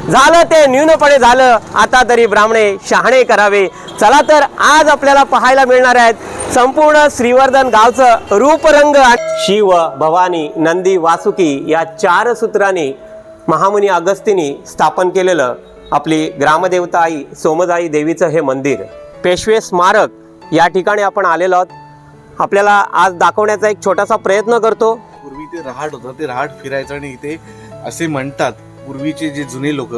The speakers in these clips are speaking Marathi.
झालं ते न्यूनपणे झालं, आता तरी ब्राह्मणे शहाणे करावे। चला तर आज आपल्याला पाहायला मिळणार आहेत संपूर्ण श्रीवर्धन गावचं रूपरंग। शिव, भवानी, नंदी, वासुकी या 4 सूत्रांनी महामुनी अगस्तींनी स्थापन केलेलं आपली ग्रामदेवता आई सोमजाई देवीचं हे मंदिर, पेशवे स्मारक या ठिकाणी आपण आलेलो आहोत। आपल्याला आज दाखवण्याचा एक छोटासा प्रयत्न करतो। पूर्वी ते रहाट होतं, ते रहाट फिरायचं आणि इथे असे म्हणतात पूर्वीचे जे जुने लोक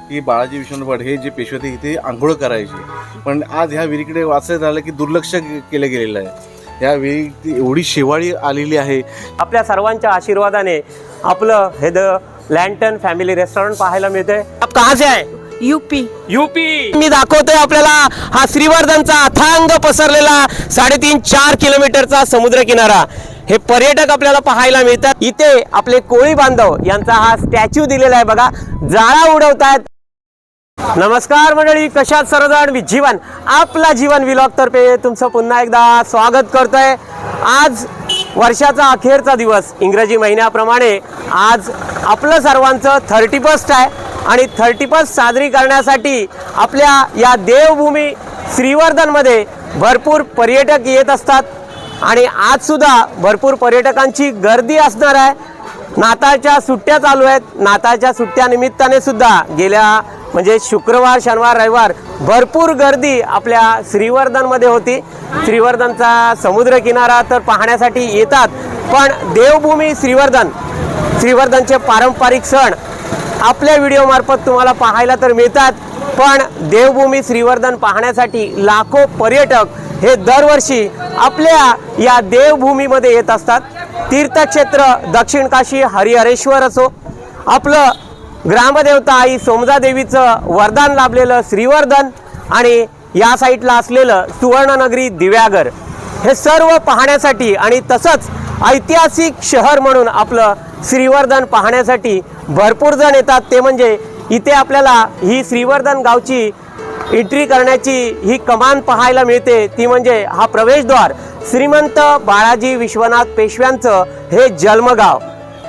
की बाळाजी विश्वनाथ भट हे जे पेशवे ते इथे आंघोळ करायचे, पण आज ह्या विहिरीकडे वाचायचं आलं की दुर्लक्ष केलं गेलेलं आहे। या विहिरी एवढी शेवाळी आलेली आहे। आपल्या सर्वांच्या आशीर्वादाने आपलं हे द लँटन फॅमिली रेस्टॉरंट पाहायला मिळतंय। आप कहाँ से आए? यूपी। मी दाखवतोय आपल्याला हा श्रीवर्धनचा अथांग पसरलेला 3.5-4 किलोमीटरचा समुद्र किनारा। हे पर्यटक आपल्याला पाहायला मिळतात। इथे आपले कोळी बांधव यांचा हा स्टॅच्यू दिलेला आहे बघा, जाळा उडवतायत। नमस्कार मंडळी, कशात सर्वजण? मी जीवन, आपला जीवन व्लॉग तर्फे तुमचं पुन्हा एकदा स्वागत करतोय। आज वर्षाचा अखेरचा दिवस, इंग्रजी महिन्याप्रमाणे आज आपलं सर्वांचं 31st आहे आणि 31st साजरी करण्यासाठी आपल्या या देवभूमी श्रीवर्धनमध्ये भरपूर पर्यटक येत असतात आणि आज सुद्धा भरपूर पर्यटकांची गर्दी असणार आहे। नाताळच्या सुट्ट्या चालू आहेत। नाताळच्या सुट्ट्या निमित्ताने सुद्धा गेल्या म्हणजे शुक्रवार, शनिवार, रविवार भरपूर गर्दी आपल्या श्रीवर्धनमध्ये होती। श्रीवर्धनचा समुद्र किनारा तर पाहण्यासाठी येतात, पण देवभूमी श्रीवर्धनचे पारंपरिक सण आपल्या व्हिडिओ मार्फत तुम्हाला पाहायला तर मिळतात, पण देवभूमी श्रीवर्धन पाहण्यासाठी लाखो पर्यटक हे दरवर्षी आपल्या या देवभूमीमध्ये येत असतात। तीर्थक्षेत्र दक्षिण काशी हरिहरेश्वर असो, आपलं ग्रामदेवता आई सोमजा देवीचं वरदान लाभलेलं श्रीवर्धन आणि या साईडला असलेलं सुवर्णनगरी दिव्यागर, हे सर्व पाहण्यासाठी आणि तसंच ऐतिहासिक शहर म्हणून आपलं श्रीवर्धन पाहण्यासाठी भरपूर जण येतात। ते म्हणजे इथे आपल्याला ही श्रीवर्धन गावची एंट्री करण्याची ही कमान पाहायला मिळते, ती म्हणजे हा प्रवेशद्वार श्रीमंत बाळाजी विश्वनाथ पेशव्यांचं हे जन्मगाव।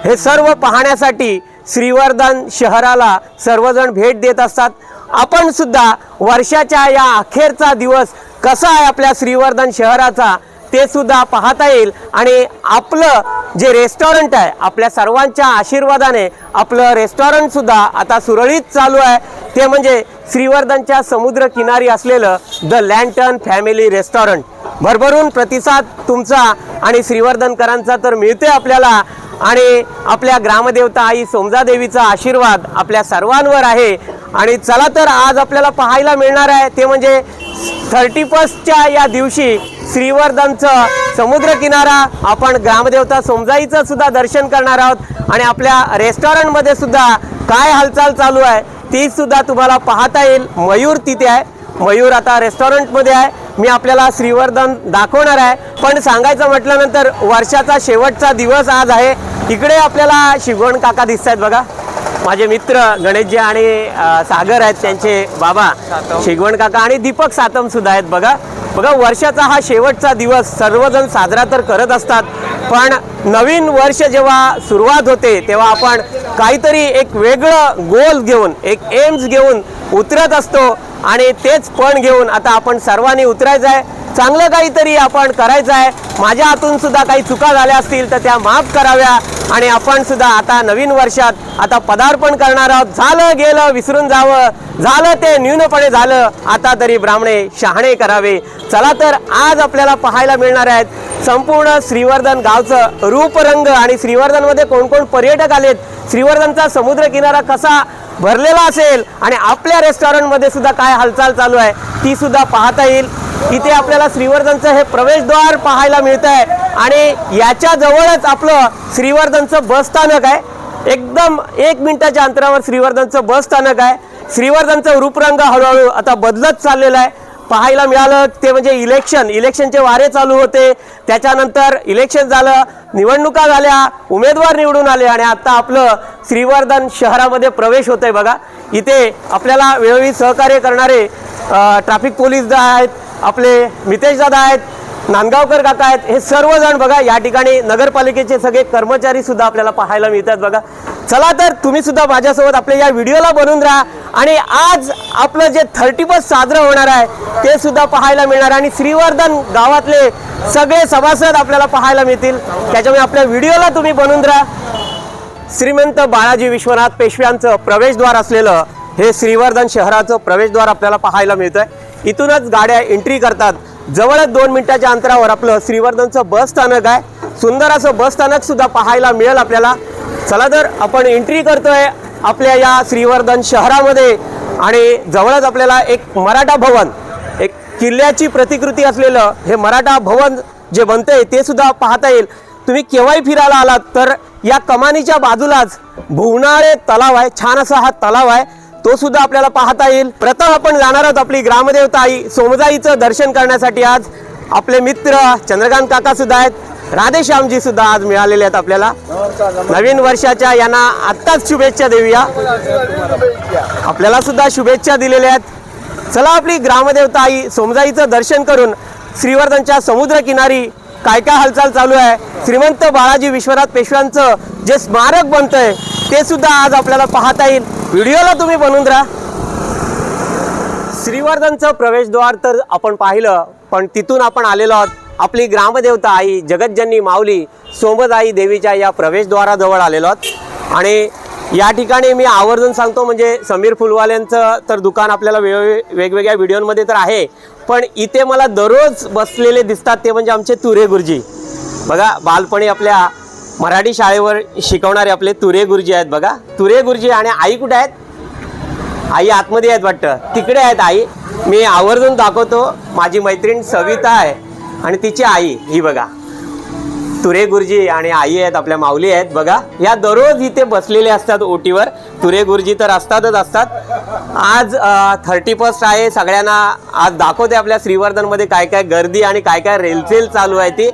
हे सर्व पाहण्यासाठी श्रीवर्धन शहराला सर्वजण भेट देत असतात। आपण सुद्धा वर्षाच्या या अखेरचा दिवस कसा आहे आपल्या श्रीवर्धन शहराचा ते सुद्धा पाहता येईल आणि आपलं जे रेस्टॉरंट आहे, आपल्या सर्वांच्या आशीर्वादाने आपलं रेस्टॉरंट सुद्धा आता सुरळीत चालू आहे। ते म्हणजे श्रीवर्धनच्या समुद्र किनारी असलेलं द लँटन फॅमिली रेस्टॉरंट। भरभरून प्रतिसाद तुमचा आणि श्रीवर्धनकरांचा तर मिळतोय आपल्याला आणि आपल्या ग्रामदेवता आई सोमजा देवीचा आशीर्वाद आपल्या सर्वांवर आहे। आणि चला तर आज आपल्याला पाहायला मिळणार आहे ते म्हणजे 31st या दिवशी श्रीवर्धनचं समुद्र किनारा, आपण ग्रामदेवता सोमजाईचं सुद्धा दर्शन करणार आहोत आणि आपल्या रेस्टॉरंटमध्ये सुद्धा काय हालचाल चालू आहे ती सुद्धा तुम्हाला पाहता येईल। मयूर तिथे आहे, मयूर आता रेस्टॉरंटमध्ये आहे। मी आपल्याला श्रीवर्धन दाखवणार आहे, पण सांगायचं म्हटल्यानंतर वर्षाचा शेवटचा दिवस आज आहे। इकडे आपल्याला शिगवण काका दिसत आहेत बघा, माझे मित्र गणेशजी आणि सागर आहेत, त्यांचे बाबा शिगवण काका आणि दीपक सातम सुद्धा आहेत बघा। वर्षाचा हा शेवटचा दिवस सर्वजण साजरा तर करत असतात, पण नवीन वर्ष जेव्हा सुरुवात होते तेव्हा आपण काहीतरी एक वेगळं गोल घेऊन, एक एम्स घेऊन उतरत असतो आणि तेच पण घेऊन आता आपण सर्वांनी उतरायचं आहे। चांगलं काहीतरी आपण करायचं आहे। माझ्या हातून सुद्धा काही चुका झाल्या असतील तर त्या माफ कराव्या आणि आपण सुद्धा आता नवीन वर्षात आता पदार्पण करणार आहोत। झालं गेलं विसरून जावं, झालं ते न्यूनपणे झालं, आता तरी ब्राह्मणे शहाणे करावे। चला तर आज आपल्याला पाहायला मिळणार आहेत संपूर्ण श्रीवर्धन गावचं रूपरंग आणि श्रीवर्धनमध्ये कोण कोण पर्यटक आलेत, श्रीवर्धनचा समुद्र किनारा कसा भरलेला असेल आणि आपल्या रेस्टॉरंटमध्ये सुद्धा काय हालचाल चालू आहे ती सुद्धा पाहता येईल। इथे आपल्याला श्रीवर्धनचं हे प्रवेशद्वार पाहायला मिळतं आहे आणि याच्या जवळच आपलं श्रीवर्धनचं बस स्थानक आहे। एकदम 1 मिनिटाच्या अंतरावर श्रीवर्धनचं बस स्थानक आहे। श्रीवर्धनचं रूपरंग हळूहळू आता बदलत चाललेला आहे। पाहायला मिळालं ते म्हणजे इलेक्शनचे वारे चालू होते, त्याच्यानंतर इलेक्शन झालं, निवडणुका झाल्या, उमेदवार निवडून आले आणि आता आपलं श्रीवर्धन शहरामध्ये प्रवेश होतोय बघा। इथे आपल्याला वेळोवेळी सहकार्य करणारे ट्रॅफिक पोलीस आहेत, आपले मितेश दादा आहेत, नांदगावकर काका आहेत, हे सर्वजण बघा या ठिकाणी नगरपालिकेचे सगळे कर्मचारी सुद्धा आपल्याला पाहायला मिळतात बघा. चला तर तुम्ही सुद्धा माझ्यासोबत आपल्या या व्हिडिओला बनवून राहा आणि आज आपलं जे 31 साजरं होणार आहे ते सुद्धा पाहायला मिळणार आणि श्रीवर्धन गावातले सगळे सभासद आपल्याला पाहायला मिळतील. त्याच्यामुळे आपल्या व्हिडिओला तुम्ही बनवून राहा. श्रीमंत बाळाजी विश्वनाथ पेशव्यांचं प्रवेशद्वार असलेलं हे श्रीवर्धन शहराचं प्रवेशद्वार आपल्याला पाहायला मिळतंय. इथूनच गाड्या एंट्री करतात. जवळच 2 मिनिटाच्या अंतरावर आपलं श्रीवर्धनचं बस स्थानक आहे. सुंदर असं बस स्थानक सुद्धा पाहायला मिळेल आपल्याला. चला तर आपण एंट्री करतोय आपल्या या श्रीवर्धन शहरामध्ये आणि जवळच आपल्याला एक मराठा भवन, एक किल्ल्याची प्रतिकृती असलेलं हे मराठा भवन जे बनतंय ते सुद्धा पाहता येईल. तुम्ही केव्हाही फिरायला आलात तर या कमानीच्या बाजूलाच भुवनाळे तलाव आहे. छान असा हा तलाव आहे, तो सुद्धा आपल्याला पाहता येईल. प्रथम आपण जाणार आहोत आपली ग्रामदेवता आई सोमजाईचं दर्शन करण्यासाठी. आज आपले मित्र चंद्रकांत काका सुद्धा आहेत, राधेश्यामजी सुद्धा आज मिळालेले आहेत आपल्याला. नवीन वर्षाच्या यांना आत्ताच शुभेच्छा देऊया. आपल्याला सुद्धा शुभेच्छा दिलेल्या आहेत. चला आपली ग्रामदेवता आई सोमजाईचं दर्शन करून श्रीवर्धनच्या समुद्र किनारी काय काय हालचाल चालू आहे, श्रीमंत बाळाजी विश्वनाथ पेशव्यांचं जे स्मारक बनतंय ते सुद्धा आज आपल्याला पाहता येईल. व्हिडिओला तुम्ही बनवून राहा. श्रीवर्धनचं प्रवेशद्वार तर आपण पाहिलं, पण तिथून आपण आलेलो आहोत आपली ग्रामदेवता आई जगतजननी माऊली सोमजाई देवीच्या या प्रवेशद्वाराजवळ आलेलो आहोत. आणि या ठिकाणी मी आवर्जून सांगतो, म्हणजे समीर फुलवाल्यांचं तर दुकान आपल्याला वेगवेगळ्या व्हिडिओमध्ये तर आहे, पण इथे मला दररोज बसलेले दिसतात ते म्हणजे आमचे तुरे गुरुजी. बघा बालपणी आपल्या मराठी शाळेवर शिकवणारे आपले तुरे गुरुजी आहेत बघा. तुरे गुरुजी आणि आई कुठे आहेत? आई आतमध्ये आहेत वाटतं, तिकडे आहेत आई. मी आवर्जून दाखवतो. माझी मैत्रीण सविता आहे आणि तिची आई ही बघा. तुरे गुरुजी आणि आई आहेत, आपल्या माऊली आहेत बघा. या दररोज इथे बसलेले असतात ओटीवर. तुरे गुरुजी तर असतातच असतात. आज 31 आहे. सगळ्यांना आज दाखवते आपल्या श्रीवर्धनमध्ये काय काय गर्दी आणि काय काय रेलचेल चालू आहे ती.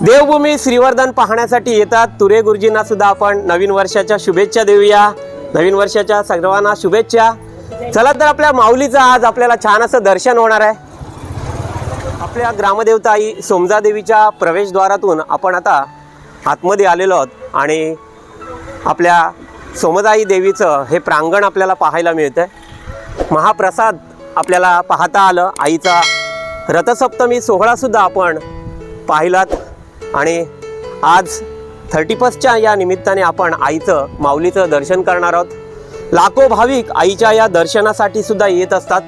देवभूमी श्रीवर्धन पाहण्यासाठी येतात. तुरे गुरुजींना सुद्धा आपण नवीन वर्षाच्या शुभेच्छा देऊया. नवीन वर्षाच्या सर्वांना शुभेच्छा. चला तर आपल्या माऊलीचं आज आपल्याला छान असं दर्शन होणार आहे. आपल्या ग्रामदेवता आई सोमजादेवीच्या प्रवेशद्वारातून आपण आता आतमध्ये आलेलो आहोत आणि आपल्या सोमजाई देवीचं हे प्रांगण आपल्याला पाहायला मिळतं आहे. महाप्रसाद आपल्याला पाहता आलं. आईचा रथसप्तमी सोहळासुद्धा आपण पाहिलात आणि आज 31च्या या निमित्ताने आपण आईचं माऊलीचं दर्शन करणार आहोत. लाखो भाविक आईच्या या दर्शनासाठी सुद्धा येत असतात.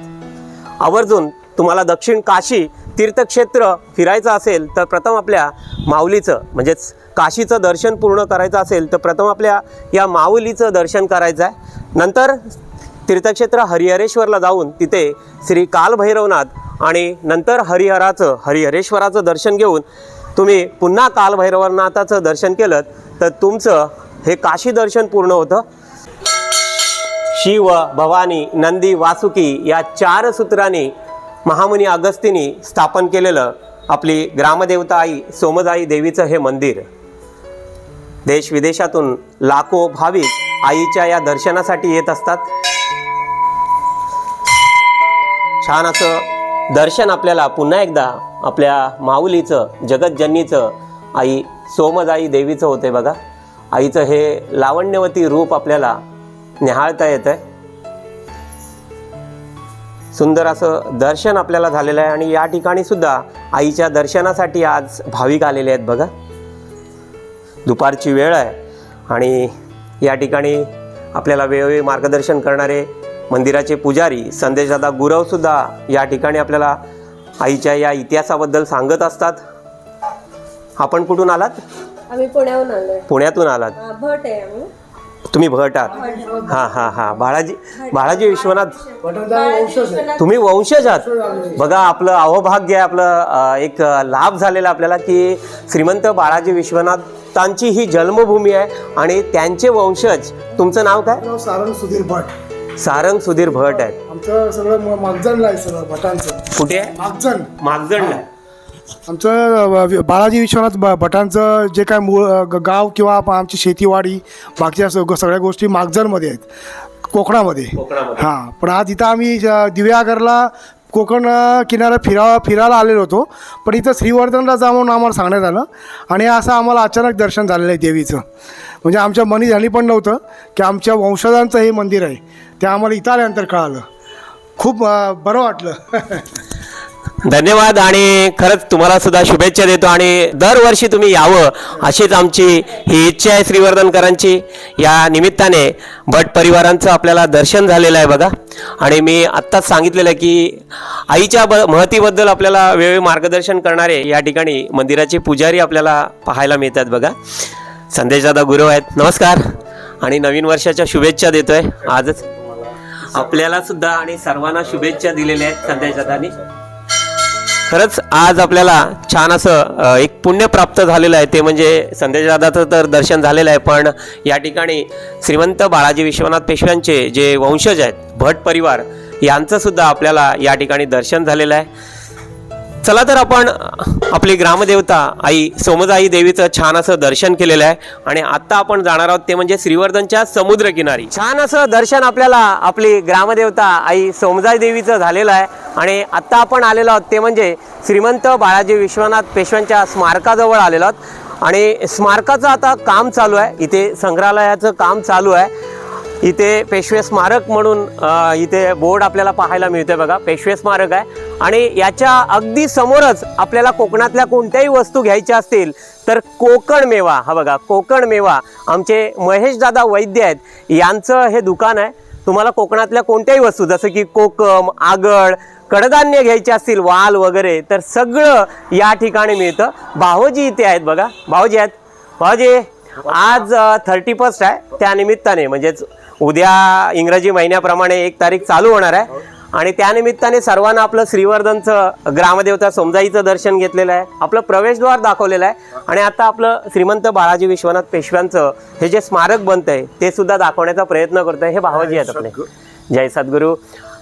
आवर्जून तुम्हाला दक्षिण काशी तीर्थक्षेत्र फिरायचं असेल तर प्रथम आपल्या माऊलीचं म्हणजेच काशीचं दर्शन पूर्ण करायचं असेल तर प्रथम आपल्या या माऊलीचं दर्शन करायचं आहे. नंतर तीर्थक्षेत्र हरिहरेश्वरला जाऊन तिथे श्री कालभैरवनाथ आणि नंतर हरिहरेश्वराचं दर्शन घेऊन तुम्ही पुन्हा कालभैरवनाथाचं दर्शन केलं तर तुमचं हे काशी दर्शन पूर्ण होतं. शिव, भवानी, नंदी, वासुकी या 4 सूत्रांनी महामुनी अगस्तींनी स्थापन केलेलं आपली ग्रामदेवता आई सोमजाई देवीचं हे मंदिर. देश विदेशातून लाखो भाविक आईच्या या दर्शनासाठी येत असतात. छान असं दर्शन आपल्याला पुन्हा एकदा आपल्या माऊलीचं जगतजननीचं आई सोमजाई देवीचं होते बघा. आईचं हे लावण्यवती रूप आपल्याला निहाळता येतं. सुंदर असं दर्शन आपल्याला झालेलं आहे आणि या ठिकाणी सुद्धा आईच्या दर्शनासाठी आज भाविक आलेले आहेत बघा. दुपारची वेळ आहे आणि या ठिकाणी आपल्याला वेळोवेळी मार्गदर्शन करणारे मंदिराचे पुजारी संदेशदादा गुरवसुद्धा या ठिकाणी आपल्याला आईच्या या इतिहासाबद्दल सांगत असतात. आपण कुठून आलात? आम्ही पुण्याहून आलोय. पुण्यातून आलात? भट आहे आम्ही. तुम्ही भट आहात? हां हां हां. बाळाजी विश्वनाथ तुम्ही वंशज आहात. बघा आपलं अहोभाग्य आहे, आपलं एक लाभ झालेला आपल्याला की श्रीमंत बाळाजी विश्वनाथांची ही जन्मभूमी आहे आणि त्यांचे वंशज. तुमचं नाव काय? सारंग सुधीर भट. सारंग सुधीर भट आहे. आमचं सगळं मागजणला आहे, सगळं भटांचं. कुठे आहे? मागजणला. आमचं बाळाजी विश्वनाथ भटांचं जे काय मूळ गाव किंवा आमची शेतीवाडी बाकीच्या सगळ्या गोष्टी मागजणमध्ये आहेत, कोकणामध्ये. हां, पण आज इथं आम्ही दिव्यागरला कोकण किनारा फिरायला आलेलो होतो, पण इथं श्रीवर्धनला जा म्हणून आम्हाला सांगण्यात आलं आणि असं आम्हाला अचानक दर्शन झालेलं आहे देवीचं. म्हणजे आमच्या मनी झाली पण नव्हतं की आमच्या वंशजांचं हे मंदिर आहे, ते आम्हाला इथं आल्यानंतर कळालं. खूप बरं वाटलं. धन्यवाद. आणि खरंच तुम्हाला सुद्धा शुभेच्छा देतो आणि दरवर्षी तुम्ही यावं अशीच आमची ही इच्छा आहे श्रीवर्धनकरांची. या निमित्ताने भट परिवारांचं आपल्याला दर्शन झालेलं आहे बघा. आणि मी आत्ताच सांगितलेलं आहे की आईच्या महतीबद्दल आपल्याला वेळोवेळी मार्गदर्शन करणारे या ठिकाणी मंदिराचे पुजारी आपल्याला पाहायला मिळतात बघा. संदेशदादा गुरु आहेत. नमस्कार आणि नवीन वर्षाच्या शुभेच्छा देतोय आजच आपल्याला सुद्धा आणि सर्वांना शुभेच्छा दिलेल्या आहेत संदेशदादांनी. खरंच आज आपल्याला छान असं एक पुण्य प्राप्त झालेलं आहे, ते म्हणजे संदेशदादाचं तर दर्शन झालेलं आहे, पण या ठिकाणी श्रीमंत बाळाजी विश्वनाथ पेशव्यांचे जे वंशज आहेत भट परिवार यांचं सुद्धा आपल्याला या ठिकाणी दर्शन झालेलं आहे. चला तर आपण आपली ग्रामदेवता आई सोमजाई देवीचं छान असं दर्शन केलेलं आहे आणि आता आपण जाणार आहोत ते म्हणजे श्रीवर्धनच्या समुद्रकिनारी. छान असं दर्शन आपल्याला आपली ग्रामदेवता आई सोमजाई देवीचं झालेलं आहे आणि आता आपण आलेलो आहोत ते म्हणजे श्रीमंत बाळाजी विश्वनाथ पेशव्यांच्या स्मारकाजवळ आलेलो आहोत. आणि स्मारकाचं आता काम चालू आहे, इथे संग्रहालयाचं काम चालू आहे. इथे पेशवे स्मारक म्हणून इथे बोर्ड आपल्याला पाहायला मिळतोय बघा. पेशवे स्मारक आहे आणि याच्या अगदी समोरच आपल्याला कोकणातल्या कोणत्याही वस्तू घ्यायच्या असतील तर कोकण मेवा, हा बघा कोकण मेवा, आमचे महेशदादा वैद्य आहेत यांचं हे दुकान आहे. तुम्हाला कोकणातल्या कोणत्याही वस्तू जसं की कोकम, आगळ, कडधान्य घ्यायचे असतील, वाल वगैरे, तर सगळं या ठिकाणी मिळतं. भावोजी इथे आहेत बघा. भावोजी आहेत. भावोजी आज 31 आहे, त्या निमित्ताने म्हणजेच उद्या इंग्रजी महिन्याप्रमाणे 1 तारीख चालू होणार आहे आणि त्यानिमित्ताने सर्वांना आपलं श्रीवर्धनचं ग्रामदेवता सोमजाईचं दर्शन घेतलेलं आहे, आपलं प्रवेशद्वार दाखवलेलं आहे आणि आता आपलं श्रीमंत बाळाजी विश्वनाथ पेशव्यांचं हे जे स्मारक बनतंय ते सुद्धा दाखवण्याचा प्रयत्न करतोय. हे भावाजी आहेत आपले. जय सद्गुरू.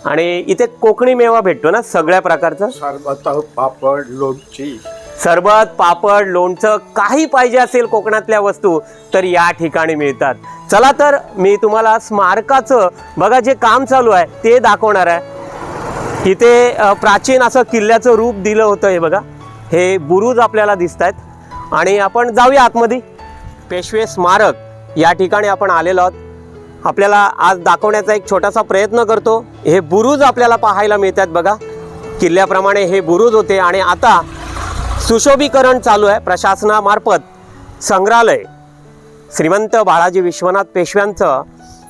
आणि इथे कोकणी मेवा भेटतो ना सगळ्या प्रकारचं, पापड, लोणची, सरबत, पापड, लोणचं, काही पाहिजे असेल कोकणातल्या वस्तू तर या ठिकाणी मिळतात. चला तर मी तुम्हाला स्मारकाचं बघा जे काम चालू आहे ते दाखवणार आहे. इथे प्राचीन असं किल्ल्याचं रूप दिलं होतं. हे बघा हे बुरुज आपल्याला दिसत आहेत आणि आपण जाऊया आतमध्ये. पेशवे स्मारक या ठिकाणी आपण आलेलो आहोत. आपल्याला आज दाखवण्याचा एक छोटासा प्रयत्न करतो. हे बुरुज आपल्याला पाहायला मिळतात बघा. किल्ल्याप्रमाणे हे बुरुज होते आणि आता सुशोभीकरण चालू आहे प्रशासनामार्फत. संग्रहालय श्रीमंत बाळाजी विश्वनाथ पेशव्यांचं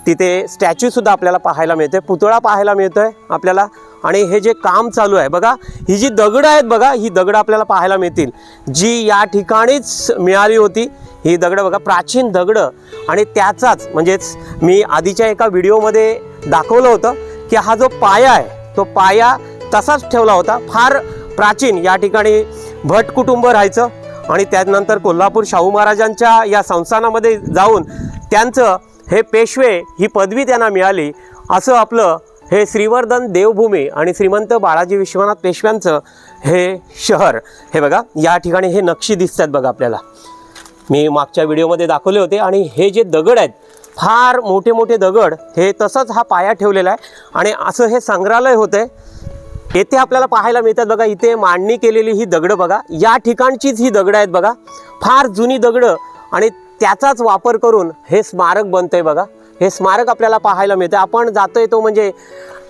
तिथे स्टॅच्यूसुद्धा आपल्याला पाहायला मिळते, पुतळा पाहायला मिळतोय आपल्याला. आणि हे जे काम चालू आहे बघा, ही जी दगडं आहेत बघा, ही दगडं आपल्याला पाहायला मिळतील जी या ठिकाणीच मिळाली होती. ही दगडं बघा प्राचीन दगडं आणि त्याचाच म्हणजेच मी आधीच्या एका व्हिडिओमध्ये दाखवलं होतं की हा जो पाया आहे तो पाया तसाच ठेवला होता. फार प्राचीन या ठिकाणी भट कुटुंब राहायचं आणि त्यानंतर कोल्हापूर शाहू महाराजांच्या या संस्थानामध्ये जाऊन त्यांचं हे पेशवे ही पदवी त्यांना मिळाली. असं आपलं हे श्रीवर्धन देवभूमी आणि श्रीमंत बाळाजी विश्वनाथ पेशव्यांचं हे शहर. हे बघा या ठिकाणी हे नक्षी दिसतात बघा आपल्याला, मी मागच्या व्हिडिओमध्ये दाखवले होते. आणि हे जे दगड आहेत फार मोठे मोठे दगड, हे तसंच हा पाया ठेवलेला आहे आणि असं हे संग्रहालय होतं. येथे आपल्याला पाहायला मिळतात बघा, इथे मांडणी केलेली ही दगडं बघा, या ठिकाणचीच ही दगडं आहेत बघा, फार जुनी दगडं आणि त्याचाच वापर करून हे स्मारक बनतंय बघा. हे स्मारक आपल्याला पाहायला मिळतं. आपण जातोय तो म्हणजे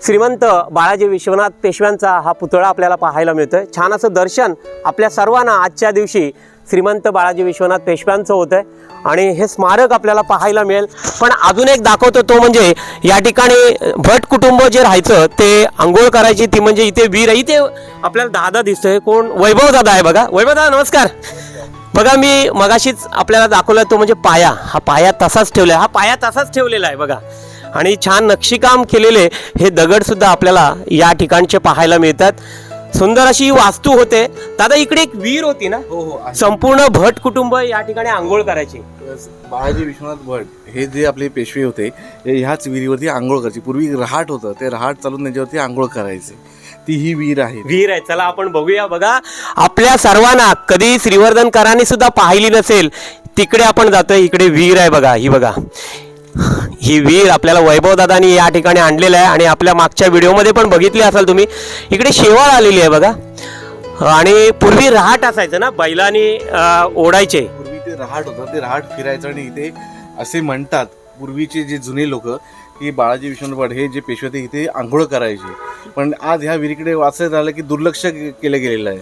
श्रीमंत बाळाजी विश्वनाथ पेशव्यांचा हा पुतळा आपल्याला पाहायला मिळतोय. छान असं दर्शन आपल्या सर्वांना आजच्या दिवशी श्रीमंत बाळाजी विश्वनाथ पेशव्यांचं होतंय आणि हे स्मारक आपल्याला पाहायला मिळेल. पण अजून एक दाखवतो तो म्हणजे या ठिकाणी भट कुटुंब जे राहायचं ते आंघोळ करायची ती म्हणजे इथे विहीर आहे. इथे आपल्याला दादा दिसतोय, कोण वैभव दादा आहे बघा. वैभव दादा नमस्कार. बघा मी मगाशीच आपल्याला दाखवला तो म्हणजे पाया, हा पाया तसाच ठेवला आहे, हा पाया तसाच ठेवलेला आहे बघा. आणि छान नक्षीकाम केलेले हे दगड सुद्धा आपल्याला या ठिकाणचे पाहायला मिळतात. सुंदर अशी वास्तू होते. दादा इकडे एक विहीर होती ना, संपूर्ण भट कुटुंब या ठिकाणी आंघोळ करायची. बाळाजी विश्वनाथ भट हे जे आपले पेशवे होते ह्याच विहिरीवरती आंघोळ करायची. पूर्वी रहाट होतं, ते रहाट चालून त्याच्यावरती आंघोळ करायचे. ती ही विहीर आहे. विहीर आहे. चला आपण बघूया. बघा आपल्या सर्वांना कधी श्रीवर्धनकरांनी सुद्धा पाहिली नसेल तिकडे आपण जातोय. इकडे विहीर आहे बघा, ही बघा ही विहीर आपल्याला वैभव दादानी या ठिकाणी आणलेलं आहे आणि आपल्या मागच्या व्हिडिओमध्ये पण बघितली असाल तुम्ही. इकडे शेवाळ आलेली आहे बघा. आणि पूर्वी रहाट असायचं ना, बैलांनी ओढायचे. पूर्वी ते रहाट होतं, ते रहाट फिरायचं आणि इथे असे म्हणतात पूर्वीचे जे जुने लोक की बाळाजी विष्णू हे जे पेशवे ते इथे आंघोळ करायचे. पण आज ह्या विहिरीकडे असं झालं की दुर्लक्ष केलं गेलेलं आहे.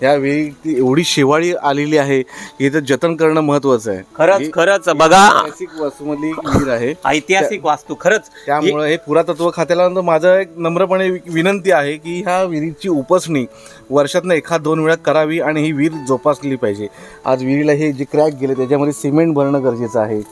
या विहिरी एवढी शेवाळी आलेली आहे की इथं जतन करणं महत्वाचं आहे. खरंच खरंच बघा, ऐतिहासिक वास्तूमधली विहीर आहे, ऐतिहासिक वास्तू खरंच. त्यामुळे हे पुरातत्व खात्याला माझं एक नम्रपणे विनंती आहे की ह्या विहिरीची उपसणी वर्षातनं 1-2 वेळा करावी आणि ही विहीर जोपासली पाहिजे. आज विहिरीला हे जे क्रॅक गेले त्याच्यामध्ये सिमेंट भरणं गरजेचं आहे.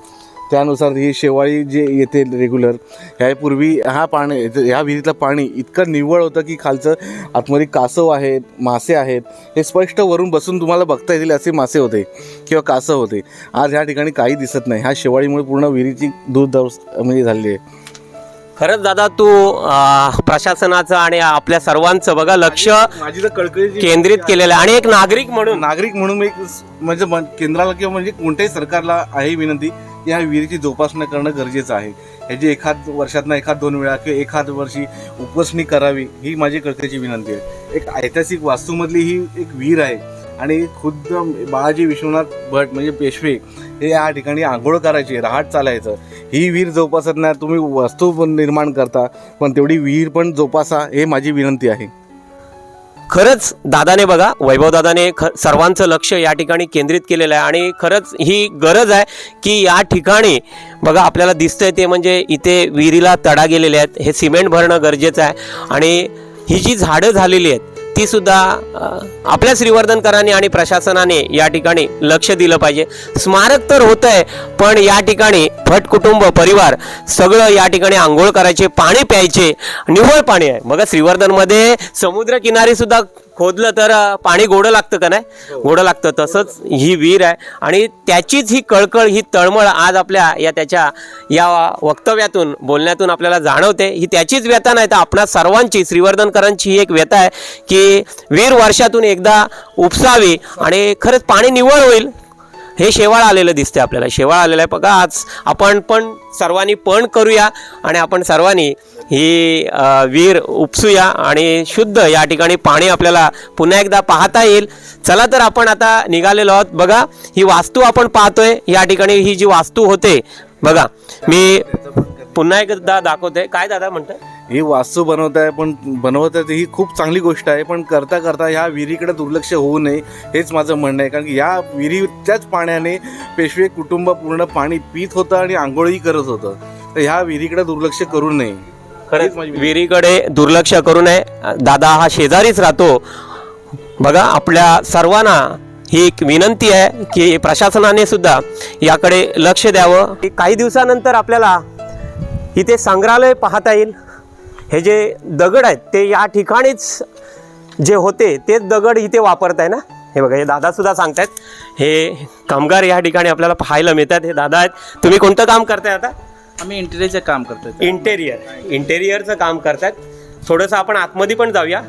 त्यानुसार ही शेवाळी जे येते रेग्युलर, ह्यापूर्वी ह्या विहिरीतलं पाणी इतकं निव्वळ होतं की खालचं आतमध्ये कासव आहेत, मासे आहेत, हे स्पष्ट वरून बसून तुम्हाला बघता येतील असे मासे होते किंवा कासव होते. आज ह्या ठिकाणी काही दिसत नाही. ह्या शेवाळीमुळे पूर्ण विहिरीची म्हणजे झालेली आहे. खरंच दादा, तू प्रशासनाचं आणि आपल्या सर्वांचं बघा लक्ष माझी तर कळकळी केंद्रित केलेलं आहे. आणि एक नागरिक म्हणून एक म्हणजे केंद्राला किंवा म्हणजे कोणत्याही सरकारला आहे विनंती की ह्या विहिरीची जोपासना करणं गरजेचं आहे. ह्याची वर्षातनं 1-2 वेळा किंवा एखाद वर्षी उपसणी करावी, ही माझी कळकळीची विनंती आहे. एक ऐतिहासिक वास्तूमधली ही एक विहीर आहे आणि खुद्द बाळाजी विश्वनाथ भट म्हणजे पेशवे हे या ठिकाणी आंघोळ करायचे, रहाट चालायचं. ही विहीर जोपासत नाही, तुम्ही वस्तू निर्माण करता पण तेवढी विहीर पण जोपासा, हे माझी विनंती आहे. खरंच दादाने बघा, वैभव दादाने सर्वांचं लक्ष या ठिकाणी केंद्रित केलेलं आहे. आणि खरंच ही गरज आहे की या ठिकाणी बघा आपल्याला दिसतंय ते म्हणजे इथे विहिरीला तडा गेलेले आहेत, हे सिमेंट भरणं गरजेचं आहे. आणि ही जी झाडं झालेली आहेत ती सुद्धा आपल्या श्रीवर्धनकरांनी आणि प्रशासनाने या ठिकाणी लक्ष दिलं पाहिजे. स्मारक तर होत आहे पण या ठिकाणी भट कुटुंब परिवार सगळं या ठिकाणी आंघोळ करायचे, पाणी प्यायचे, निव्वळ पाणी आहे. बघा श्रीवर्धनमध्ये समुद्रकिनारी सुद्धा खोदलं तर पाणी गोडं लागतं का नाही, गोडं लागतं. तसंच ही विहीर आहे आणि त्याचीच ही कळकळ, ही तळमळ आज आपल्या त्याच्या या वक्तव्यातून बोलण्यातून आपल्याला जाणवते. ही त्याचीच व्यथा नाही तर आपणा सर्वांची श्रीवर्धनकरांची ही एक व्यथा आहे की विहीर वर्षातून एकदा उपसावी आणि खरंच पाणी निव्वळ होईल. हे शेवाळ आलेलं दिसते आपल्याला, शेवाळ आलेलं आहे बघा. आज आपण पण सर्वांनी पण करूया आणि आपण सर्वांनी ही विहीर उपसूया आणि शुद्ध या ठिकाणी पाणी आपल्याला पुन्हा एकदा पाहता येईल. चला तर आपण आता निघालेलो आहोत. बघा ही वास्तू आपण पाहतोय, या ठिकाणी ही जी वास्तू होते बघा, मी पुन्हा एकदा दाखवते. काय दादा म्हणतात? ही वास्तू बनवत आहे ही खूप चांगली गोष्ट आहे, पण करता करता ह्या विहिरीकडे दुर्लक्ष होऊ नये हेच माझं म्हणणं आहे. कारण की या विहिरीच्याच पाण्याने पेशवे कुटुंब पूर्ण पाणी पित होतं आणि आंघोळही करत होतं. तर ह्या विहिरीकडे दुर्लक्ष करू नये. खरंच विहिरीकडे दुर्लक्ष करू नये. दादा हा शेजारीच राहतो. बघा आपल्या सर्वांना ही एक विनंती आहे की प्रशासनाने सुद्धा याकडे लक्ष द्यावं. काही दिवसानंतर आपल्याला इथे संग्रहालय पाहता येईल. हे जे दगड आहेत ते या ठिकाणीच जे होते तेच दगड इथे वापरत आहे ना. हे बघा, हे दादा सुद्धा सांगतायत. हे कामगार या ठिकाणी आपल्याला पाहायला मिळतात. हे दादा आहेत. तुम्ही कोणतं काम करताय आता? आम्ही इंटेरियरचं काम करतो. इंटेरियरचं काम करतात. थोडंसं आपण आतमध्ये पण जाऊया.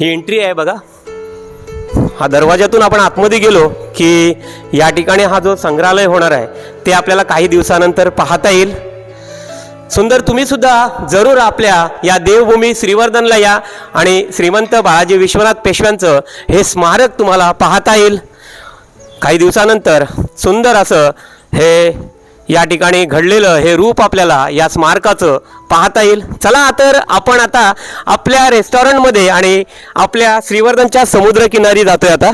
ही एंट्री आहे बघा. हा दरवाजातून आपण आतमध्ये गेलो की या ठिकाणी हा जो संग्रहालय होणार आहे ते आपल्याला काही दिवसानंतर पाहता येईल. सुंदर, तुम्ही सुद्धा जरूर आपल्या या देवभूमी श्रीवर्धनला या आणि श्रीमंत बाळाजी विश्वनाथ पेशव्यांचं हे स्मारक तुम्हाला पाहता येईल. काही दिवसानंतर सुंदर असं हे या ठिकाणी घडलेलं हे रूप आपल्याला या स्मारकाचं पाहता येईल. चला तर आपण आता आपल्या रेस्टॉरंटमध्ये आणि आपल्या श्रीवर्धनच्या समुद्रकिनारी जातोय. आता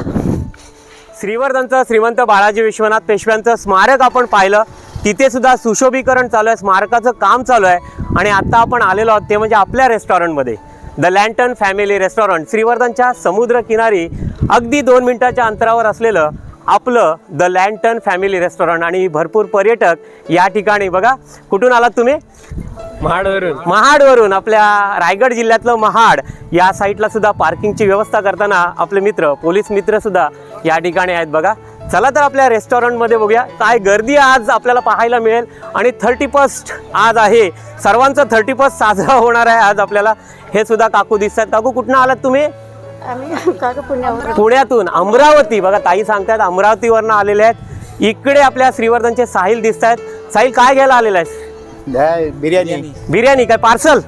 श्रीवर्धनचं श्रीमंत बाळाजी विश्वनाथ पेशव्यांचं स्मारक आपण पाहिलं. तिथे सुद्धा सुशोभीकरण चालू आहे, स्मारकाचं काम चालू आहे. आणि आता आपण आलेलो आहोत ते म्हणजे आपल्या रेस्टॉरंटमध्ये, द लँटन फॅमिली रेस्टॉरंट. श्रीवर्धनच्या समुद्रकिनारी अगदी 2 मिनिटाच्या अंतरावर असलेलं आपलं द लँटन फॅमिली रेस्टॉरंट. आणि भरपूर पर्यटक या ठिकाणी बघा. कुठून आलात तुम्ही? महाडवरून. आपल्या रायगड जिल्ह्यातलं महाड या साईडला सुद्धा पार्किंगची व्यवस्था करताना आपले मित्र, पोलीस मित्र सुद्धा या ठिकाणी आहेत बघा. चला तर आपल्या रेस्टॉरंटमध्ये बघूया काय गर्दी आज आपल्याला पाहायला मिळेल. आणि 31 आज आहे, सर्वांचं 31 साजरा होणार आहे आज आपल्याला. हे सुद्धा काकू दिसतात. काकू कुठनं आलात तुम्ही? पुण्यातून. अमरावती. बघा ताई सांगतात अमरावतीवरनं आलेले आहेत. इकडे आपल्या श्रीवर्धनचे साहिल दिसत आहेत. साहिल काय घ्यायला आलेला आहेस? बिर्याणी काय पार्सल?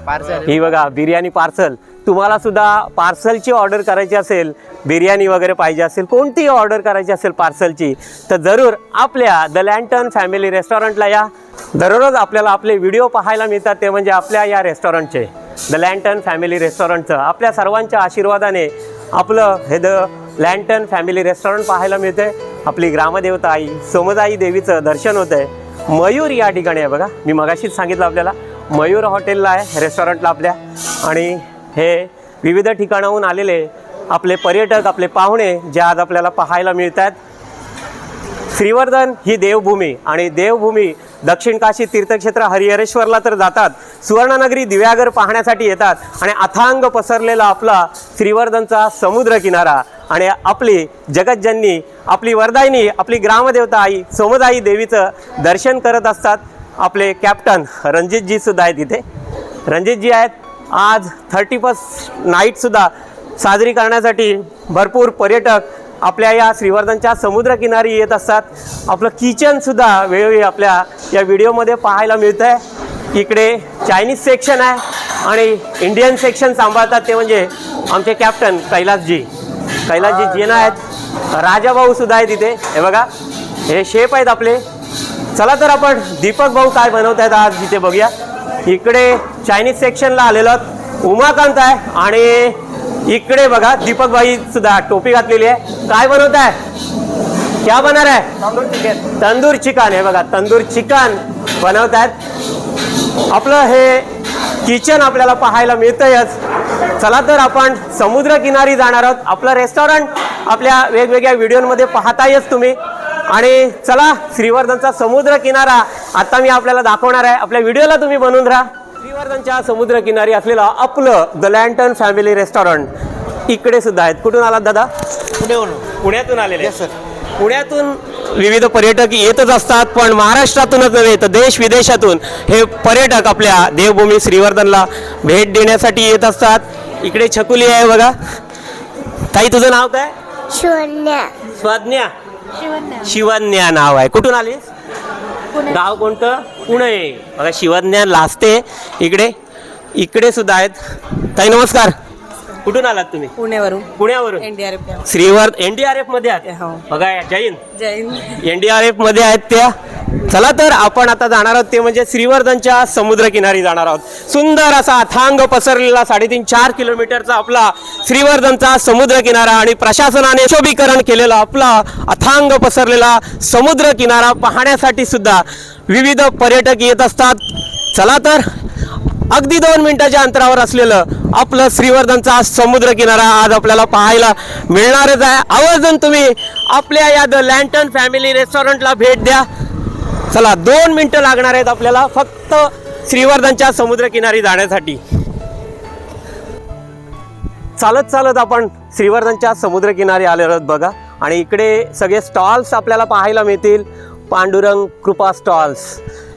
ही बघा बिर्याणी पार्सल. तुम्हाला सुद्धा पार्सलची ऑर्डर करायची असेल, बिर्याणी वगैरे पाहिजे असेल, कोणतीही ऑर्डर करायची असेल पार्सलची, तर जरूर आपल्या द लँटन फॅमिली रेस्टॉरंटला या. दररोज आपल्याला आपले व्हिडिओ पाहायला मिळतात, ते म्हणजे आपल्या या रेस्टॉरंटचे, द लँटन फॅमिली रेस्टॉरंटचं. आपल्या सर्वांच्या आशीर्वादाने आपलं हे द लँटन फॅमिली रेस्टॉरंट पाहायला मिळतंय. आपली ग्रामदेवता आई सोमदाई देवीचं दर्शन होतं आहे. मयूर या ठिकाणी आहे बघा, मी मगाशीच सांगितलं आपल्याला मयूर हॉटेलला आहे रेस्टॉरंटला आपल्या. आणि हे विविध ठिकाणाहून आलेले आपले पर्यटक, आपले पाहुणे जे आज आपल्याला पाहायला मिळतात. श्रीवर्धन ही देवभूमी, आणि देवभूमी दक्षिण काशी तीर्थक्षेत्र हरिहरेश्वरला तर जातात, सुवर्णनगरी दिव्यागर पाहण्यासाठी येतात. आणि अथांग पसरलेला आपला श्रीवर्धनचा समुद्र किनारा आणि आपली जगतजननी, आपली वरदायिनी, आपली ग्रामदेवता आई सोमदाई देवीचं दर्शन करत असतात. आपले कॅप्टन रणजितजी सुद्धा आहेत इथे. रणजितजी आहेत. आज 31st नाईटसुद्धा साजरी करण्यासाठी भरपूर पर्यटक आपल्या या श्रीवर्धनच्या समुद्रकिनारी येत असतात. आपलं किचनसुद्धा वेळोवेळी आपल्या या व्हिडिओमध्ये पाहायला मिळतं आहे. इकडे चायनीज सेक्शन आहे आणि इंडियन सेक्शन सांभाळतात ते म्हणजे आमचे कॅप्टन कैलासजी जीना आहेत. राजाभाऊसुद्धा आहेत इथे. हे बघा हे शेफ आहेत आपले. चला तर आपण दीपक भाऊ काय बनवत आहेत आज इथे बघूया. इकडे चायनीज सेक्शनला आलेलो उमाकांत आहे आणि इकडे बघा दीपक भाई सुद्धा टोपी घातलेली आहे. काय बनवत आहे? क्या बनणार आहे? तंदूर चिकन. हे बघा तंदूर चिकन बनवत आहेत. आपलं हे किचन आपल्याला पाहायला मिळतंयच. चला तर आपण समुद्रकिनारी जाणार आहोत. आपलं रेस्टॉरंट आपल्या वेगवेगळ्या व्हिडिओमध्ये पाहतायच तुम्ही. आणि चला श्रीवर्धनचा समुद्र किनारा आता मी आपल्याला दाखवणार आहे. आपल्या व्हिडिओला तुम्ही बनवून राहा. श्रीवर्धनच्या समुद्र किनारी असलेलं आपलं द लँटन फॅमिली रेस्टॉरंट इकडे सुद्धा आहेत. कुठून आलात दादा? पुण्यातून आलेले सर. पुण्यातून विविध पर्यटक येतच असतात, पण महाराष्ट्रातूनच नव्हे तर देश विदेशातून हे पर्यटक आपल्या देवभूमी श्रीवर्धनला भेट देण्यासाठी येत असतात. इकडे छकुली आहे बघा. ताई तुझं नाव काय? शिवन्या नाव आहे. कुठून आलीस? गाव कोणतं? पुणे. बघा शिवन्या लाजते. इकडे सुद्धा आहेत. ताई नमस्कार. कुठून आलात तुम्ही? पुण्यावरून. एनडीआरएफ मध्ये आहात बघा. जैन एनडीआरएफ मध्ये आहेत त्या. चला तर आपण आता जाणार आहोत ते म्हणजे श्रीवर्धनच्या समुद्रकिनारी जाणार आहोत. सुंदर असा अथांग पसरलेला 3.5-4 किलोमीटरचा आपला श्रीवर्धनचा समुद्र किनारा आणि प्रशासनाने शोभीकरण केलेला आपला अथांग पसरलेला समुद्र किनारा पाहण्यासाठी सुद्धा विविध पर्यटक येत असतात. चला तर अगदी 2 मिनिटाच्या अंतरावर असलेलं आपलं श्रीवर्धनचा समुद्र किनारा आज आपल्याला पाहायला मिळणारच आहे. आवर्जून तुम्ही आपल्या या द लँटन फॅमिली रेस्टॉरंटला भेट द्या. चला 2 मिनिटं लागणार आहेत आपल्याला फक्त श्रीवर्धनच्या समुद्रकिनारी जाण्यासाठी. चालत आपण श्रीवर्धनच्या समुद्रकिनारी आलेलो आहोत बघा. आणि इकडे सगळे स्टॉल्स आपल्याला पाहायला मिळतील. पांडुरंग कृपा स्टॉल्स.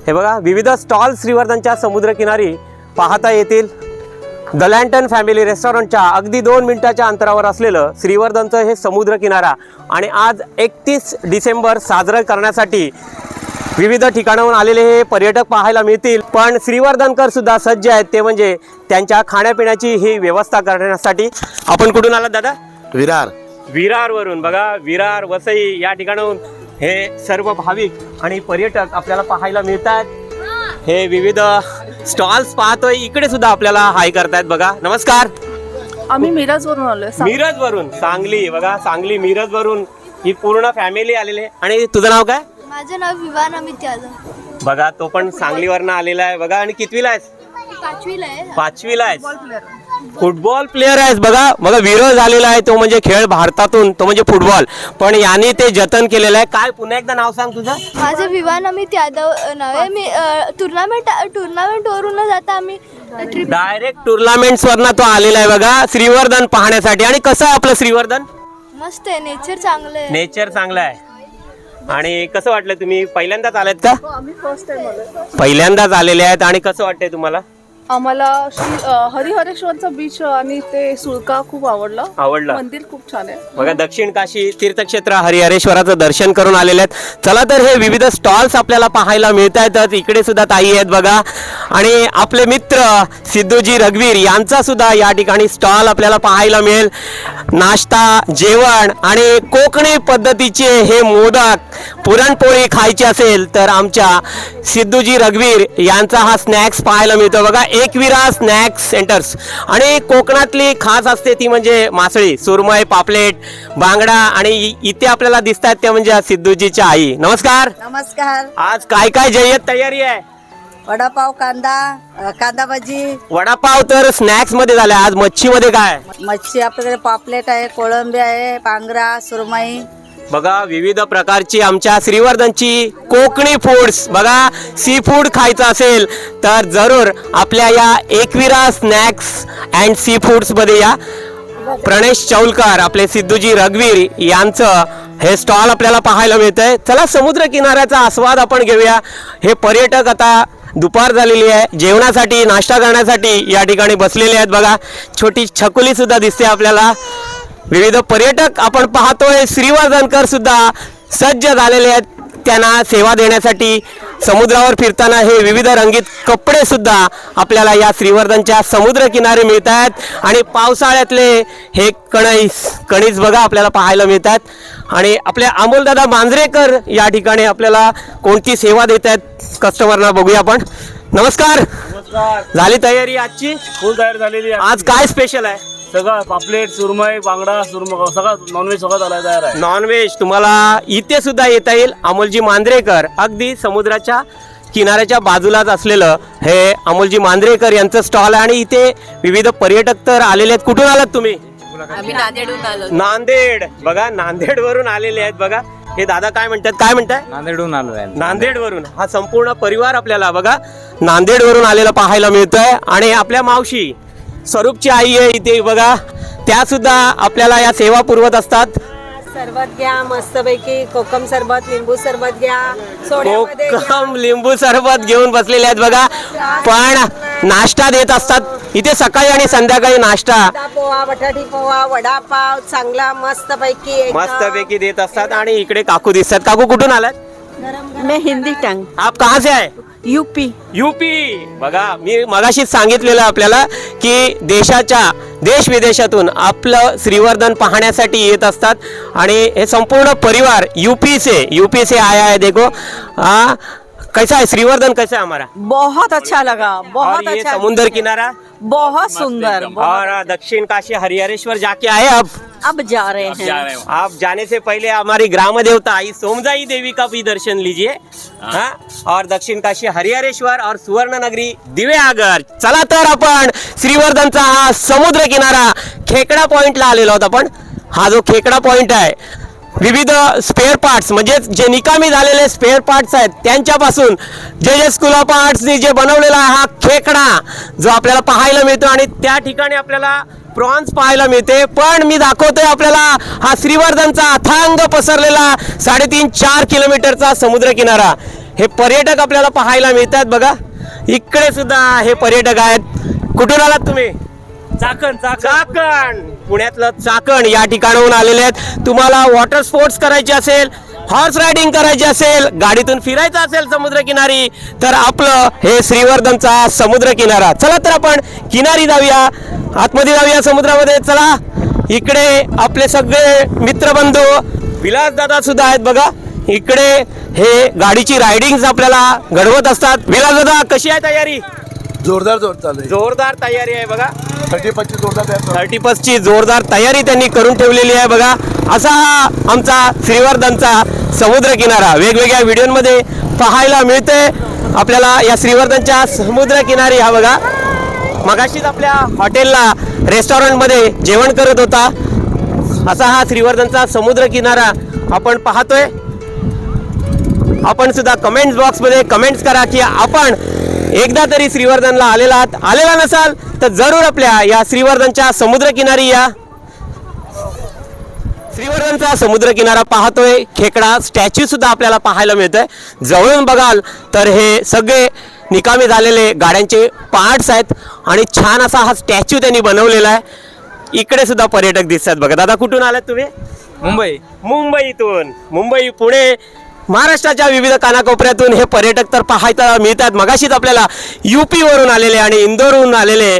हे बघा विविध स्टॉल्स श्रीवर्धनच्या समुद्रकिनारी पाहता येतील. द लँटन फॅमिली रेस्टॉरंटच्या अगदी 2 मिनिटाच्या अंतरावर असलेलं श्रीवर्धनचं हे समुद्रकिनारा. आणि आज 31 डिसेंबर साजरं करण्यासाठी विविध ठिकाणाहून आलेले हे पर्यटक पाहायला मिळतील. पण श्रीवर्धनकर सुद्धा सज्ज आहेत ते म्हणजे त्यांच्या खाण्यापिण्याची ही व्यवस्था करण्यासाठी. आपण कुठून आलात दादा? विरारवरून. बघा विरार वसई या ठिकाणाहून हे सर्व भाविक आणि पर्यटक आपल्याला पाहायला मिळतात. हे विविध स्टॉल्स पाहतोय. इकडे सुद्धा आपल्याला हाय करतायत बघा. नमस्कार. आम्ही मिरजवरून आलोय. मिरजवरून. सांगली. बघा सांगली मिरजवरून ही पूर्ण फॅमिली आलेली. आणि तुझं नाव काय? माझं नाव विवान अमित यादव. बघा तो पण सांगलीवरनं आलेला आहे बघा. आणि कितवीला आहेस? 5वीला आहेस. फुटबॉल प्लेअर आहेस बघा. बघा विरोध झालेला आहे तो म्हणजे खेळ भारतातून, तो म्हणजे फुटबॉल. पण याने ते जतन केलेलं आहे. काय पुन्हा एकदा नाव सांग तुझं? माझं विवान अमित यादव नाव आहे. मी टुर्नामेंट वरून जाता आम्ही डायरेक्ट टुर्नामेंट्स वरनं तो आलेला आहे बघा श्रीवर्धन पाहण्यासाठी. आणि कसं आहे आपलं श्रीवर्धन? मस्त आहे. नेचर चांगलं आहे. नेचर चांगलं आहे. आणि कसं वाटलं? तुम्ही पहिल्यांदाच आलेत का? आम्ही फर्स्ट टाइम आलोय. पहिल्यांदाच आलेले आहेत. आणि कसं वाटतंय तुम्हाला? आम्हाला हरिहरेश्वरचा बीच आणि ते सुळका खूप आवडलं. मंदिर खूप छान आहे. बघा दक्षिण काशी तीर्थक्षेत्र हरिहरेश्वराचं दर्शन करून आलेले आहेत. चला तर हे विविध स्टॉल्स आपल्याला पाहायला मिळत आहेत. इकडे सुद्धा ताई आहेत बघा, आणि आपले मित्र सिद्धूजी रघुवीर यांचा सुद्धा या ठिकाणी स्टॉल आपल्याला पाहायला मिळेल. नाश्ता, जेवण आणि कोकणी पद्धतीचे हे मोदक, पुरणपोळी खायची असेल तर आमच्या सिद्धूजी रघुवीर यांचा हा स्नॅक्स पाहायला मिळतो बघा. Ekvira snacks centres. आणि कोकणातली खास असते ती म्हणजे मासळी, सुरमई, पापलेट, बांगडा, आणि इथे आपल्याला दिसत आहेत त्या म्हणजे सिद्धूजीच्या आई. नमस्कार. नमस्कार. आज काय काय जय्यत तयारी आहे? वडापाव, कांदा भाजी, वडापाव तर स्नॅक्स मध्ये झाले. आज मच्छी मध्ये काय? मच्छी आपल्याकडे पापलेट आहे, कोळंबी आहे, पांगरा, सुरमई. बघा विविध प्रकारची आमच्या श्रीवर्धनची कोकणी फूड्स. बघा सी फूड खायचं असेल तर जरूर आपल्या या Ekvira snacks and sea foods मध्ये या. प्रणेश चौलकर, आपले सिद्धूजी रघुवीर यांचं हे स्टॉल आपल्याला पाहायला मिळतंय. चला समुद्र किनाऱ्याचा आस्वाद आपण घेऊया. हे पर्यटक आता दुपार झालेली आहे, जेवणासाठी, नाश्ता करण्यासाठी या ठिकाणी बसलेले आहेत. बघा छोटी छकुली सुद्धा दिसते आपल्याला. विविध पर्यटक आपण पाहतोय. श्रीवर्धनकर सुद्धा सज्ज झालेले आहेत त्यांना सेवा देण्यासाठी. समुद्रावर फिरताना हे विविध रंगीत कपडे सुद्धा आपल्याला या श्रीवर्धनच्या समुद्र किनारे मिळत आहेत. आणि पावसाळ्यातले हे कणीस बघा आपल्याला पाहायला मिळतात. आणि आपल्या अमोलदादा मांजरेकर या ठिकाणी आपल्याला कोणती सेवा देत आहेत कस्टमरना बघूया आपण. नमस्कार. झाली तयारी आजची? फुल तयार झालेली आहे. आज काय स्पेशल आहे? सगळं पापलेट, सुरमई, बांगडा, सगळं नॉनव्हेज सगळं झालं तयार आहे. नॉनव्हेज तुम्हाला इथे सुद्धा येता येईल. अमोलजी मांजरेकर, अगदी समुद्राच्या किनाऱ्याच्या बाजूलाच असलेलं हे अमोलजी मांजरेकर यांचं स्टॉल आहे. आणि इथे विविध पर्यटक तर आलेले आहेत. कुठून आलात तुम्ही? आम्ही नांदेडहून आलो. नांदेड. बघा नांदेड वरून आलेले आहेत. बघा हे दादा काय म्हणतात, काय म्हणताय? नांदेडहून आलो आहे. नांदेड वरून हा संपूर्ण परिवार आपल्याला बघा नांदेड वरून आलेला पाहायला मिळतोय. आणि आपल्या मावशी स्वरूपची आई आहे इथे बघा, त्या सुद्धा आपल्याला या सेवा पुरवत असतात. सरबत घ्या मस्तपैकी, कोकम सरबत, लिंबू सरबत घ्या, सोड्यामध्ये घ्या. कोकम लिंबू सरबत घेऊन बसलेले आहेत बघा. पण नाश्ता देत असतात इथे सकाळी आणि संध्याकाळी नाश्ता. कांदा पोहा, बटाटी पोहा, वडापाव चांगला मस्तपैकी एकदम. मस्तपैकी देत असतात. आणि इकडे काकू दिसतात. काकू कुठून आलात? मैं हिंदी टंग. आप कहाँ से आहे? यूपी. यूपी. बघा मी मगाशीच सांगितलेलं आपल्याला की देश विदेशातून आपलं श्रीवर्धन पाहण्यासाठी येत असतात. आणि हे संपूर्ण परिवार यूपी से आया है. देखो कैसा है श्रीवर्धन, कैसा है हमारा? बहुत अच्छा लगा, बहुत और ये अच्छा. समुद्र किनारा बहुत सुंदर. और दक्षिण काशी हरिहरेश्वर जाके आए अब जा रहे हैं. आप जाने से पहले हमारी ग्राम देवता आई सोमजाई देवी का भी दर्शन लीजिए. हाँ, और दक्षिण काशी हरिहरेश्वर और सुवर्ण नगरी दिवेआगर. चला तर आपण श्रीवर्धनचा हा समुद्र किनारा खेकडा पॉइंटला आलेलो आहोत आपण. हा जो खेकडा पॉइंट आहे विविध स्पेअर पार्ट्स म्हणजे जे निकामी झालेले स्पेअर पार्ट्स आहेत त्यांच्यापासून जे स्कूल ऑफ आर्ट्सनी जे बनवलेला हा खेकडा जो आपल्याला पाहायला मिळतो. आणि त्या ठिकाणी आपल्याला प्रॉन्स पाहायला मिळते. पण मी दाखवतोय आपल्याला हा श्रीवर्धनचा अथांग पसरलेला 3.5-4 किलोमीटरचा समुद्र किनारा. हे पर्यटक आपल्याला पाहायला मिळतात बघा. इकडे सुद्धा हे पर्यटक आहेत. कुठून आलात तुम्ही? चाकण. पुण्यातलं चाकण या ठिकाणाहून आलेले आहेत. तुम्हाला वॉटर स्पोर्ट्स करायचे असेल, हॉर्स रायडिंग करायची असेल, गाडीतून फिरायचं असेल समुद्र किनारी तर आपलं हे श्रीवर्धनचा समुद्र किनारा. चला तर आपण किनारी जाऊया, आतमध्ये जाऊया समुद्रामध्ये. चला इकडे आपले सगळे मित्रबंधू विलास दादा सुद्धा आहेत बघा. इकडे हे गाडीची रायडिंग आपल्याला घडवत असतात. विलास दादा कशी आहे तयारी? जोरदार तयारी आहे बघा. 30 ची जोरदार तयारी त्यांनी करून ठेवलेली आहे बघा. असा हा आमचा श्रीवर्धनचा समुद्र किनारा वेगवेगळ्या व्हिडिओमध्ये पाहायला मिळते आपल्याला. या श्रीवर्धनच्या समुद्र किनारी हा बघा मगाशीच आपल्या हॉटेलला रेस्टॉरंटमध्ये जेवण करत होता. असा हा श्रीवर्धनचा समुद्र किनारा आपण पाहतोय. आपण सुद्धा कमेंट्स बॉक्समध्ये कमेंट्स करा की आपण एकदा तरी श्रीवर्धनला आलेला नसाल तर जरूर आपल्या या श्रीवर्धनच्या समुद्र किनारी या. श्रीवर्धनचा समुद्र किनारा पाहतोय. खेकडा स्टॅच्यू सुद्धा आपल्याला पाहायला मिळतोय. जवळून बघाल तर हे सगळे निकामी झालेले गाड्यांचे पार्ट्स आहेत आणि छान असा हा स्टॅच्यू त्यांनी बनवलेला आहे. इकडे सुद्धा पर्यटक दिसतात बघा. दादा कुठून आलात तुम्ही? मुंबईतून. मुंबई, पुणे, महाराष्ट्राच्या विविध कानाकोपऱ्यातून हे पर्यटक तर पाहायला मिळतात. मगाशीच आपल्याला UP वरून आलेले आणि इंदोरहून आलेले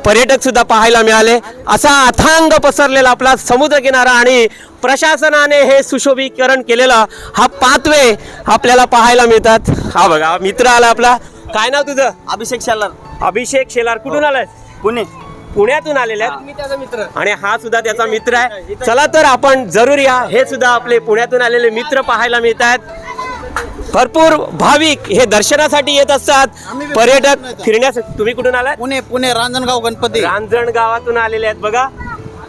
पर्यटक सुद्धा पाहायला मिळाले. असा अथांग पसरलेला आपला समुद्रकिनारा आणि प्रशासनाने हे सुशोभीकरण केलेला हा पाथवे आपल्याला पाहायला मिळतात. हा बघा मित्र आला आपला. काय नाव तुझं? अभिषेक शेलार, अभिषेक शेलार. कुठून आलाय? पुणे. पुण्यातून आलेले आहेत. मी त्याचा मित्र आणि हा सुद्धा त्याचा मित्र आहे. चला तर आपण जरूर या. हे सुद्धा आपले पुण्यातून आलेले मित्र पाहायला मिळतात. भरपूर भाविक हे दर्शनासाठी येत असतात. पर्यटक फिरण्यासाठी. तुम्ही कुठून आलात? पुणे रांजणगाव गणपती. रांजण गावातून आलेले आहेत बघा.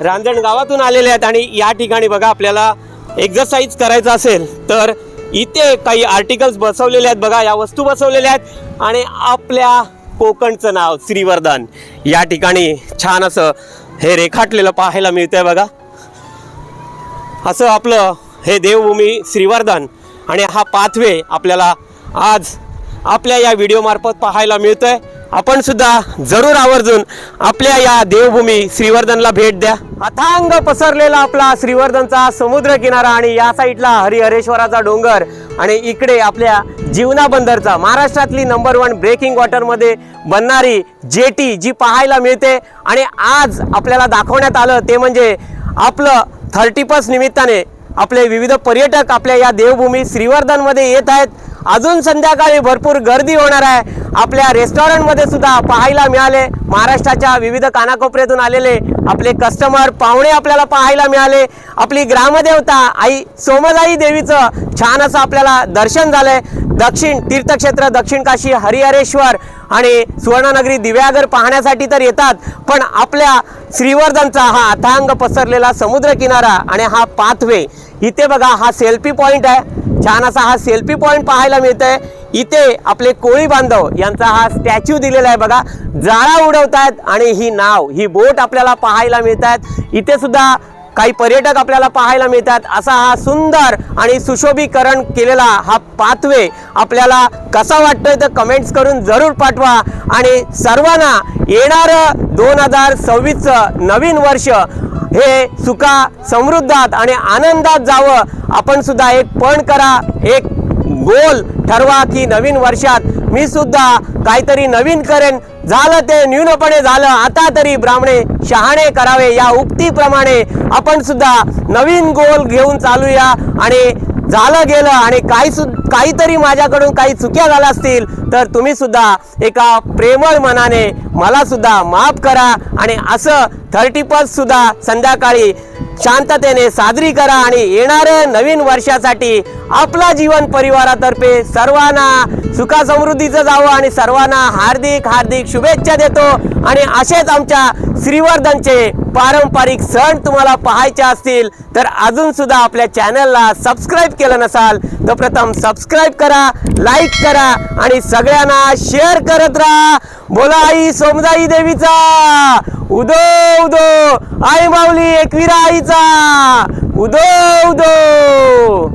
रांजण गावातून आलेले आहेत आणि या ठिकाणी बघा आपल्याला एक्सरसाइज करायचं असेल तर इथे काही आर्टिकल्स बसवलेले आहेत बघा. या वस्तू बसवलेल्या आहेत आणि आपल्या कोकणचं नाव श्रीवर्धन या ठिकाणी छान असं हे रेखाटलेलं पाहायला मिळतंय बघा. असं आपलं हे देवभूमी श्रीवर्धन आणि हा पाथवे आपल्याला आज आपल्या या व्हिडिओमार्फत पाहायला मिळतोय. आपण सुद्धा जरूर आवर्जून आपल्या या देवभूमी श्रीवर्धनला भेट द्या. अथांग पसरलेला आपला श्रीवर्धनचा समुद्र किनारा आणि या साईडला हरिहरेश्वराचा डोंगर आणि इकडे आपल्या जीवना बंदरचा महाराष्ट्रातली नंबर 1 ब्रेकिंग वॉटरमध्ये बनणारी जेटी जी पाहायला मिळते. आणि आज आपल्याला दाखवण्यात आलं ते म्हणजे आपलं 31 निमित्ताने आपले विविध पर्यटक आपल्या या देवभूमी श्रीवर्धनमध्ये येत आहेत. अजून संध्याकाळी भरपूर गर्दी होणार आहे. आपल्या रेस्टॉरंटमध्ये सुद्धा पाहायला मिळाले महाराष्ट्राच्या विविध कानाकोपऱ्यातून आलेले आपले कस्टमर पाहुणे आपल्याला पाहायला मिळाले. आपली ग्रामदेवता आई सोमजाई देवीचं छान असं आपल्याला दर्शन झालंय. दक्षिण तीर्थक्षेत्र दक्षिण काशी हरिहरेश्वर आणि सुवर्णनगरी दिव्यागर पाहण्यासाठी तर येतात, पण आपल्या श्रीवर्धनचा हा अथांग पसरलेला समुद्र किनारा आणि हा पाथवे इथे बघा हा सेल्फी पॉइंट आहे. छान असा हा सेल्फी पॉइंट पाहायला मिळतोय. इथे आपले कोळी बांधव यांचा हा स्टॅच्यू दिलेला आहे बघा. जाळा उडवतायत आणि ही नाव ही बोट आपल्याला पाहायला मिळतात. इथे सुद्धा काही पर्यटक आपल्याला पाहायला मिळतात. असा हा सुंदर आणि सुशोभीकरण केलेला हा पाथवे आपल्याला कसा वाटतोय तर कमेंट्स करून जरूर पाठवा. आणि सर्वांना येणारं 2026चं नवीन वर्ष हे सुखा समृद्धात आणि आनंदात जावं. आपण सुद्धा एक पण करा, एक गोल ठरवा की नवीन वर्षात मी सुद्धा काहीतरी नवीन करेन. झालं ते न्यूनपणे झालं, आता तरी ब्राह्मणे शहाणे करावे या उक्तीप्रमाणे आपण सुद्धा नवीन गोल घेऊन चालूया. आणि झालं गेलं आणि काहीतरी माझ्याकडून काही चुक्या झाल्या असतील तर तुम्ही सुद्धा एका प्रेमळ मनाने मला सुद्धा माफ करा. आणि असं 31 सुद्धा संध्याकाळी शांततेने साजरी करा. आणि येणाऱ्या नवीन वर्षासाठी आपला जीवन परिवारातर्फे सर्वांना सुखा समृद्धीचं जावं आणि सर्वांना हार्दिक हार्दिक शुभेच्छा देतो. आणि असेच आमच्या श्रीवर्धनचे पारंपरिक सण तुम्हाला पाहायचे असतील तर अजून सुद्धा आपल्या चॅनलला सबस्क्राईब केलं नसाल तर प्रथम सबस्क्राईब करा, लाईक करा आणि सगळ्यांना शेअर करत राहा. बोला आई सोमजाई देवीचा उदो उदो, आई माऊली एकविरा आईचा उदो उदो.